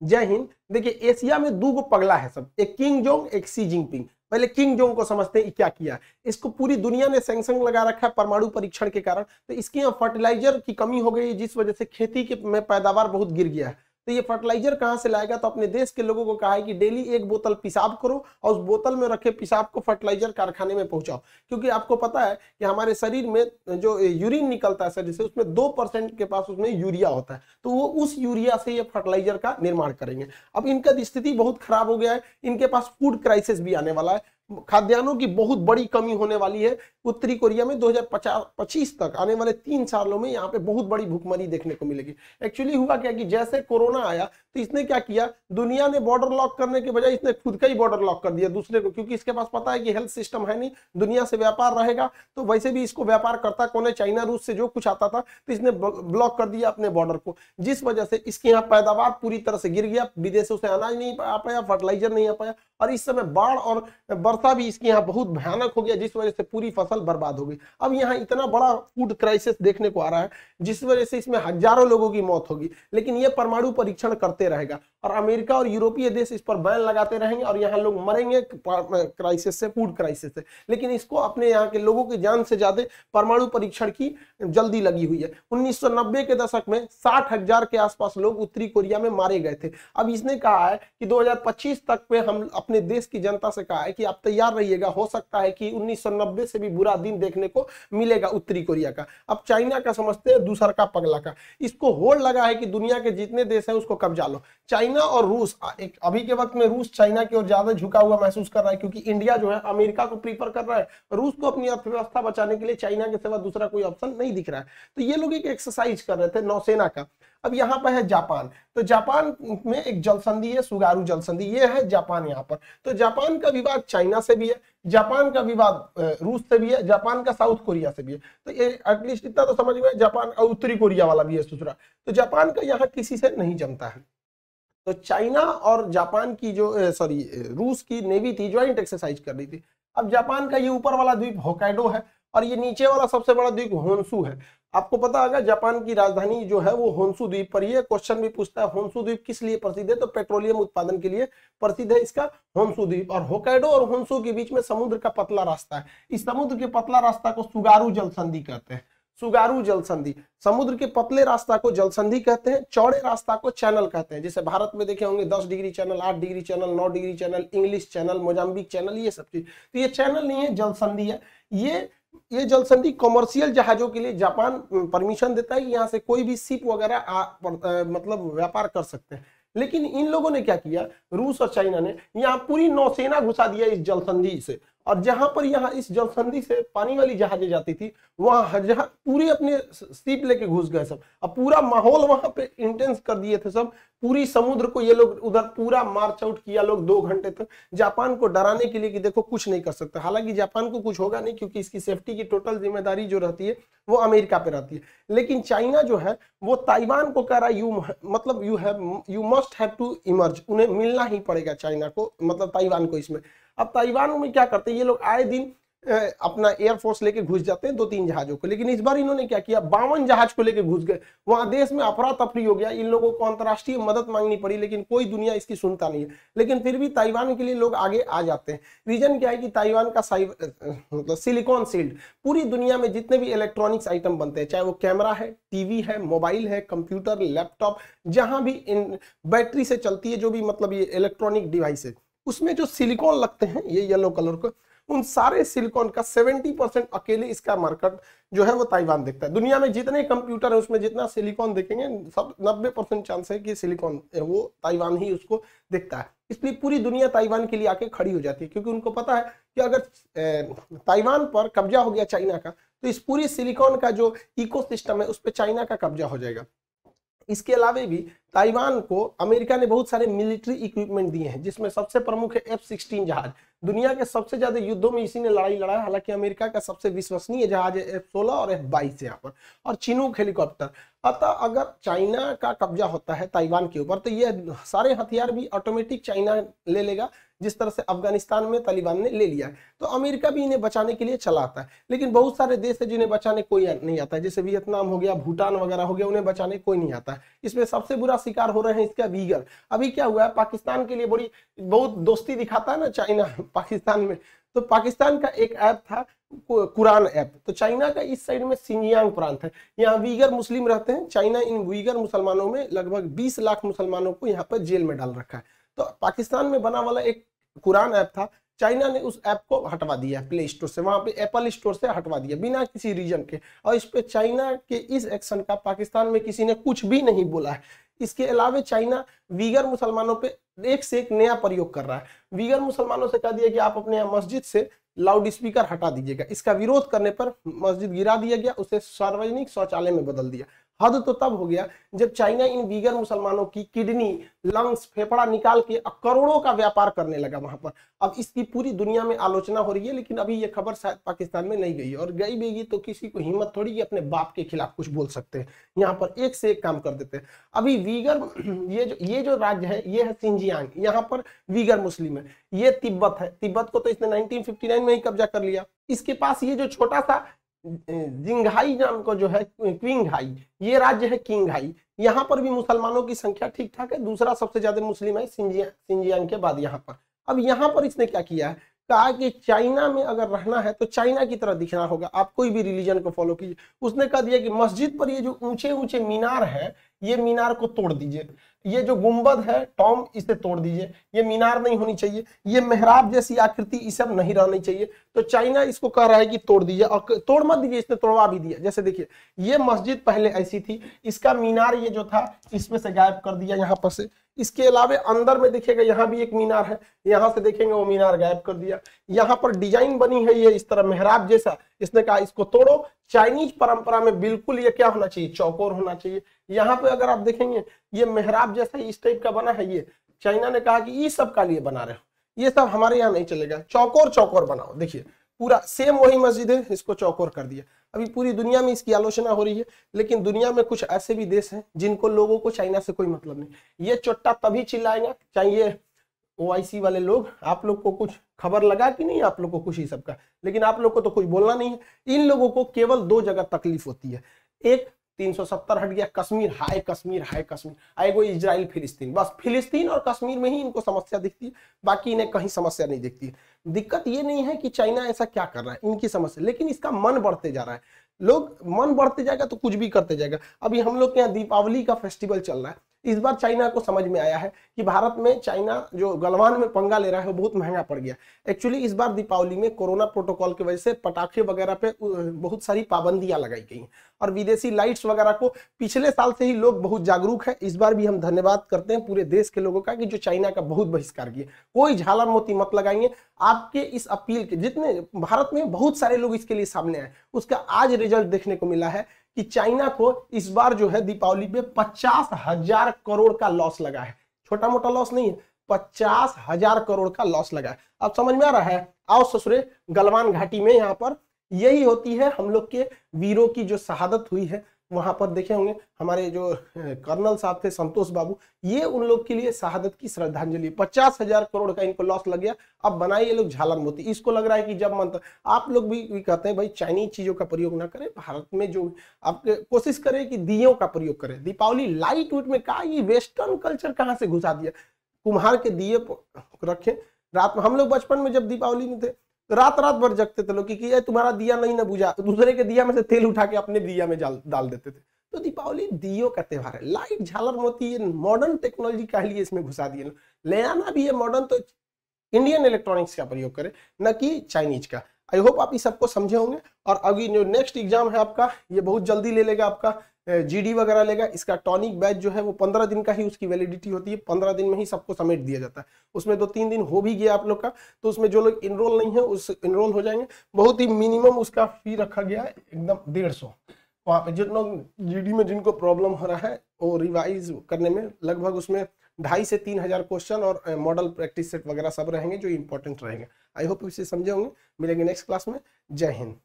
जय हिंद। देखिए एशिया में दो गो पगला है सब, एक किंग जोंग एक सी जिनपिंग। पहले किंग जोंग को समझते हैं क्या किया। इसको पूरी दुनिया ने सैंक्शन लगा रखा है परमाणु परीक्षण के कारण। तो इसके यहाँ फर्टिलाइजर की कमी हो गई जिस वजह से खेती के में पैदावार बहुत गिर गया है। तो ये फर्टिलाइजर कहाँ से लाएगा, तो अपने देश के लोगों को कहा है कि डेली एक बोतल पेशाब करो और उस बोतल में रखे पेशाब को फर्टिलाइजर कारखाने में पहुंचाओ। क्योंकि आपको पता है कि हमारे शरीर में जो यूरिन निकलता है शरीर से उसमें 2% के पास उसमें यूरिया होता है, तो वो उस यूरिया से ये फर्टिलाइजर का निर्माण करेंगे। अब इनका स्थिति बहुत खराब हो गया है, इनके पास फूड क्राइसिस भी आने वाला है, खाद्यान्नों की बहुत बड़ी कमी होने वाली है। उत्तरी कोरिया में 2025 तक आने वाले 3 सालों में यहाँ पे बहुत बड़ी भूखमरी देखने को मिलेगी। एक्चुअली हुआ क्या कि जैसे कोरोना आया तो इसने क्या किया, दुनिया ने बॉर्डर लॉक करने के बजाय इसने खुद का ही बॉर्डर लॉक कर दिया दूसरे को, क्योंकि इसके पास पता है कि हेल्थ सिस्टम है नहीं, दुनिया से व्यापार रहेगा तो वैसे भी इसको व्यापार करता कौन है, चाइना रूस से जो कुछ आता था, तो इसने ब्लॉक कर दिया अपने बॉर्डर को, जिस वजह से इसके यहाँ पैदावार पूरी तरह से गिर गया, विदेशों से अनाज नहीं आ पाया, फर्टिलाइजर नहीं आ पाया, और इस समय बाढ़ और वर्षा भी इसके यहाँ बहुत भयानक हो गया, जिस वजह से पूरी फसल बर्बाद हो गई। अब यहाँ इतना बड़ा फूड क्राइसिस देखने को आ रहा है जिस वजह से इसमें हजारों लोगों की मौत होगी। लेकिन ये परमाणु परीक्षण करते रहेगा और अमेरिका और यूरोपीय देश इस पर बैन लगाते रहेंगे और यहाँ लोग मरेंगे क्राइसिस से, फूड क्राइसिस से। लेकिन इसको अपने यहाँ के लोगों की जान से ज्यादा परमाणु परीक्षण की जल्दी लगी हुई है। 1990 के दशक में 60,000 के आसपास लोग उत्तरी कोरिया में मारे गए थे। अब इसने कहा है कि 2025 तक पे हम अपने देश की जनता से कहा है कि आप तैयार रहिएगा, हो सकता है कि 1990 से भी बुरा दिन देखने को मिलेगा उत्तरी कोरिया का। अब चाइना का समझते हैं दूसरा का पगला का, इसको होड़ लगा है कि दुनिया के जितने देश हैं उसको कब्जा लो। चाइना और रूस एक अभी के वक्त में रूस चाइना की ओर ज्यादा झुका हुआ महसूस कर रहा है, क्योंकि इंडिया जो है अमेरिका को प्रीफर कर रहा है, रूस को अपनी अर्थव्यवस्था बचाने के लिए चाइना के सिवा दूसरा कोई ऑप्शन नहीं दिख रहा है। तो ये लोग एक एक्सरसाइज कर रहे थे नौसेना का। अब यहाँ पर है जापान, तो जापान में एक जलसंधि है, सुगारू जलसंधि, ये है जापान यहाँ पर। तो जापान का विवाद चाइना से भी है, जापान का विवाद रूस से भी है, जापान का साउथ कोरिया से भी है। तो ये एटलीस्ट इतना तो समझ में, जापान और उत्तरी कोरिया वाला भी है दूसरा। तो जापान का यहाँ किसी से नहीं जमता है। तो चाइना और जापान की जो रूस की नेवी थी, ज्वाइंट एक्सरसाइज कर रही थी। अब जापान का ये ऊपर वाला द्वीप होकाइडो है और ये नीचे वाला सबसे बड़ा द्वीप होन्शु है। आपको पता होगा जापान की राजधानी जो है वो होन्शु द्वीप पर ही है। क्वेश्चन भी पूछता है होन्शु द्वीप किस लिए प्रसिद्ध है, तो पेट्रोलियम उत्पादन के लिए प्रसिद्ध है इसका होन्शु द्वीप। और होकाइडो और होन्शु के बीच में समुद्र का पतला रास्ता है, इस समुद्र के पतला रास्ता को सुगारू जलसंधि कहते हैं। सुगारू जलसंधि, समुद्र के पतले रास्ता को जलसंधि कहते हैं, चौड़े रास्ता को चैनल कहते हैं। जैसे भारत में देखे होंगे 10 degree channel, 8 degree channel, 9 degree channel, English channel, Mozambique channel, ये सब चीज। तो ये चैनल नहीं है, जलसंधि है। ये जलसंधि कमर्शियल जहाजों के लिए जापान परमिशन देता है कि यहाँ से कोई भी शिप वगैरह मतलब व्यापार कर सकते हैं। लेकिन इन लोगों ने क्या किया, रूस और चाइना ने यहाँ पूरी नौसेना घुसा दिया इस जलसंधि से, और जहां पर यहाँ इस जलसंधि से पानी वाली जहाजें जाती थी वहां पूरी अपने शिप लेके घुस गए सब। अब पूरा माहौल वहां पे इंटेंस कर दिए थे सब, पूरी समुद्र को ये लोग उधर पूरा मार्च आउट किया लोग 2 घंटे तक, जापान को डराने के लिए कि देखो कुछ नहीं कर सकता। हालांकि जापान को कुछ होगा नहीं, क्योंकि इसकी सेफ्टी की टोटल जिम्मेदारी जो रहती है वो अमेरिका पे रहती है। लेकिन चाइना जो है वो ताइवान को कह रहा है you must have to emerge, उन्हें मिलना ही पड़ेगा चाइना को, मतलब ताइवान को इसमें। अब ताइवान में क्या करते हैं ये लोग, आए दिन अपना एयरफोर्स लेके घुस जाते हैं 2-3 जहाजों को। लेकिन इस बार इन्होंने क्या किया, 52 जहाज को लेके घुस गए। वहां देश में अफरा तफरी हो गया, इन लोगों को अंतरराष्ट्रीय मदद मांगनी पड़ी, लेकिन कोई दुनिया इसकी सुनता नहीं है। लेकिन फिर भी ताइवान के लिए लोग आगे आ जाते हैं। रीजन क्या है कि ताइवान का मतलब सिलिकॉन शील्ड, पूरी दुनिया में जितने भी इलेक्ट्रॉनिक्स आइटम बनते हैं, चाहे वो कैमरा है, टीवी है, मोबाइल है, कंप्यूटर, लैपटॉप, जहां भी बैटरी से चलती है जो भी मतलब ये इलेक्ट्रॉनिक डिवाइस है, उसमें जो सिलिकॉन लगते हैं ये येलो कलर को, उन सारे सिलिकॉन का 70% अकेले इसका मार्केट जो है वो ताइवान देखता है। दुनिया में जितने कंप्यूटर है उसमें जितना सिलिकॉन देखेंगे सब 90% चांस है कि सिलिकॉन वो ताइवान ही उसको देखता है। इसलिए पूरी दुनिया ताइवान के लिए आके खड़ी हो जाती है, क्योंकि उनको पता है कि अगर ताइवान पर कब्जा हो गया चाइना का तो इस पूरी सिलिकॉन का जो इकोसिस्टम है उस पर चाइना का कब्जा हो जाएगा। इसके अलावा भी ताइवान को अमेरिका ने बहुत सारे मिलिट्री इक्विपमेंट दिए हैं, जिसमें सबसे प्रमुख है F-16 जहाज। दुनिया के सबसे ज्यादा युद्धों में इसी ने लड़ाई लड़ा है। हालांकि अमेरिका का सबसे विश्वसनीय जहाज है F-16 और F-22 यहाँ पर, और चिनूक हेलीकॉप्टर। अतः अगर चाइना का कब्जा होता है ताइवान के ऊपर तो ये सारे हथियार भी ऑटोमेटिक चाइना ले लेगा, जिस तरह से अफगानिस्तान में तालिबान ने ले लिया है। तो अमेरिका भी इन्हें बचाने के लिए चला आता है, लेकिन बहुत सारे देश है जिन्हें बचाने कोई नहीं आता है, जैसे वियतनाम हो गया, भूटान वगैरह हो गया, उन्हें बचाने कोई नहीं आता है। इसमें सबसे बुरा शिकार हो रहे हैं इसका वीगर। अभी क्या हुआ है, पाकिस्तान के लिए बहुत दोस्ती दिखाता है ना चाइना पाकिस्तान में, तो पाकिस्तान का एक ऐप था कुरान ऐप, तो चाइना का इस साइड में सिंजियांग प्रांत है, यहाँ वीगर मुस्लिम रहते हैं। चाइना इन वीगर मुसलमानों में लगभग 20 लाख मुसलमानों को यहाँ पर जेल में डाल रखा है। तो पाकिस्तान में बना वाला एक कुरान ऐप था, चाइना ने उस ऐप को हटवा दिया प्ले स्टोर से, वहां पे एप्पल स्टोर से हटवा दिया बिना किसी रीजन के। और इस पे चाइना के इस एक्शन का पाकिस्तान में किसी ने कुछ भी नहीं बोला है। इसके अलावा चाइना वीगर मुसलमानों पे एक से एक नया प्रयोग कर रहा है। वीगर मुसलमानों से कह दिया कि आप अपने मस्जिद से लाउड स्पीकर हटा दीजिएगा। इसका विरोध करने पर मस्जिद गिरा दिया गया, उसे सार्वजनिक शौचालय में बदल दिया। हद तो तब हो गया जब चाइना इन वीगर मुसलमानों की किडनी, लंग्स, फेफड़ा निकाल के करोड़ों का व्यापार करने लगा वहां पर। अब इसकी पूरी दुनिया में आलोचना हो रही है, लेकिन अभी ये खबर शायद पाकिस्तान में नहीं गई, और गई भी तो किसी को हिम्मत थोड़ी कि अपने बाप के खिलाफ कुछ बोल सकते हैं। यहाँ पर एक से एक काम कर देते हैं। अभी वीगर ये जो राज्य है ये है सिंजियांग, यहाँ पर वीगर मुस्लिम है। ये तिब्बत है, तिब्बत को तो इसने 1959 में ही कब्जा कर लिया। इसके पास ये जो छोटा सा जिंघाई नाम को जो है क्विंघाई, ये राज्य है किंघाई, यहाँ पर भी मुसलमानों की संख्या ठीक ठाक है, दूसरा सबसे ज्यादा मुस्लिम है सिंजियांग के बाद यहाँ पर। अब यहाँ पर इसने क्या किया है, कहा कि चाइना में अगर रहना है तो चाइना की तरह दिखना होगा, आप कोई भी रिलीजन को फॉलो कीजिए। उसने कह दिया कि मस्जिद पर ये जो ऊंचे ऊंचे मीनार है, ये मीनार को तोड़ दीजिए, ये जो गुंबद है टॉम, इसे तोड़ दीजिए, ये मीनार नहीं होनी चाहिए, ये मेहराब जैसी आकृति ये सब नहीं रहनी चाहिए। तो चाइना इसको कह रहा है कि तोड़ दीजिए, और तोड़ मत दीजिए, इसने तोड़वा भी दिया। जैसे देखिए ये मस्जिद पहले ऐसी थी, इसका मीनार ये जो था इसमें से गायब कर दिया यहाँ पर से। इसके अलावा अंदर में देखिएगा यहाँ भी एक मीनार है, यहाँ से देखेंगे वो मीनार गायब कर दिया। यहाँ पर डिजाइन बनी है ये इस तरह मेहराब जैसा, इसने कहा इसको तोड़ो। चाइनीज परंपरा में बिल्कुल ये क्या होना चाहिए, चौकोर होना चाहिए। यहाँ पे अगर आप देखेंगे ये मेहराब जैसा इस टाइप का बना है, ये चाइना ने कहा कि ये सब का लिए बना रहे हो, ये सब हमारे यहाँ नहीं चलेगा, चौकोर चौकोर बनाओ। देखिए पूरा सेम वही मस्जिद है, इसको चौकोर कर दिया। अभी पूरी दुनिया में इसकी आलोचना हो रही है, लेकिन दुनिया में कुछ ऐसे भी देश हैं जिनको लोगों को चाइना से कोई मतलब नहीं। ये चोट्टा तभी चिल्लाएगा चाहिए ओआईसी वाले लोग, आप लोग को कुछ खबर लगा कि नहीं, आप लोग को कुछ ही सबका, लेकिन आप लोग को तो कुछ बोलना नहीं है। इन लोगों को केवल दो जगह तकलीफ होती है, एक 370 हट गया, कश्मीर हाय कश्मीर हाय कश्मीर, आएगो इजराइल फिलिस्तीन, बस फिलिस्तीन और कश्मीर में ही इनको समस्या दिखती है, बाकी इन्हें कहीं समस्या नहीं दिखती है। दिक्कत ये नहीं है कि चाइना ऐसा क्या कर रहा है, इनकी समस्या, लेकिन इसका मन बढ़ते जा रहा है। लोग मन बढ़ते जाएगा तो कुछ भी करते जाएगा। अभी हम लोग के यहाँ दीपावली का फेस्टिवल चल रहा है, इस बार चाइना को समझ में आया है कि भारत में चाइना जो गलवान में पंगा ले रहा है वो बहुत महंगा पड़ गया। एक्चुअली इस बार दीपावली में कोरोना प्रोटोकॉल की वजह से पटाखे वगैरह पे बहुत सारी पाबंदियां लगाई गई और विदेशी लाइट्स वगैरह को पिछले साल से ही लोग बहुत जागरूक है। इस बार भी हम धन्यवाद करते हैं पूरे देश के लोगों का कि जो चाइना का बहुत बहिष्कार किए। कोई झालर मोती मत लगाएंगे। आपके इस अपील के जितने भारत में बहुत सारे लोग इसके लिए सामने आए, उसका आज रिजल्ट देखने को मिला है कि चाइना को इस बार जो है दीपावली पे 50,000 करोड़ का लॉस लगा है। छोटा मोटा लॉस नहीं है, 50,000 करोड़ का लॉस लगा है। अब समझ में आ रहा है? आओ ससुरे, गलवान घाटी में यहाँ पर यही होती है हम लोग के वीरों की जो शहादत हुई है। वहां पर देखे होंगे हमारे जो कर्नल साहब थे संतोष बाबू, ये उन लोग के लिए शहादत की श्रद्धांजलि। 50,000 करोड़ का इनको लॉस लग गया। अब बनाए ये लोग झालर मोती। इसको लग रहा है कि जब मन, आप लोग भी कहते हैं भाई चाइनीज चीजों का प्रयोग ना करें, भारत में जो आप कोशिश करें कि दियों का प्रयोग करें। दीपावली लाइट वेट में कहा, ये वेस्टर्न कल्चर कहाँ से घुसा दिया। कुम्हार के दिए रखे रात में, हम लोग बचपन में जब दीपावली में थे रात रात भर जगते थे लोग कि तुम्हारा दिया नहीं ना बुझा, दूसरे के दिया में से तेल उठा के अपने दिया में डाल देते थे। तो दीपावली दियों का त्योहार है। लाइट, झालर मोती, मॉडर्न टेक्नोलॉजी का लिए इसमें घुसा दिए। ले आना भी है मॉडर्न तो इंडियन इलेक्ट्रॉनिक्स का प्रयोग करें, न कि चाइनीज का। आई होप आप इस सबको समझे होंगे। और अभी जो नेक्स्ट एग्जाम है आपका, ये बहुत जल्दी ले लेगा, आपका जीडी वगैरह लेगा। इसका टॉनिक बैच जो है वो 15 दिन का ही उसकी वैलिडिटी होती है। 15 दिन में ही सबको समेट दिया जाता है। उसमें 2-3 दिन हो भी गया आप लोग का, तो उसमें जो लोग इनरोल नहीं है उस इनरोल हो जाएंगे। बहुत ही मिनिमम उसका फी रखा गया है, एकदम 150। वहाँ पे जिन लोग जीडी में जिनको प्रॉब्लम हो रहा है वो रिवाइज करने में लगभग उसमें 2,500 से 3,000 क्वेश्चन और मॉडल प्रैक्टिस सेट वगैरह सब रहेंगे जो इंपॉर्टेंट रहेंगे। आई होप इसे समझे होंगे। मिलेंगे नेक्स्ट क्लास में। जय हिंद।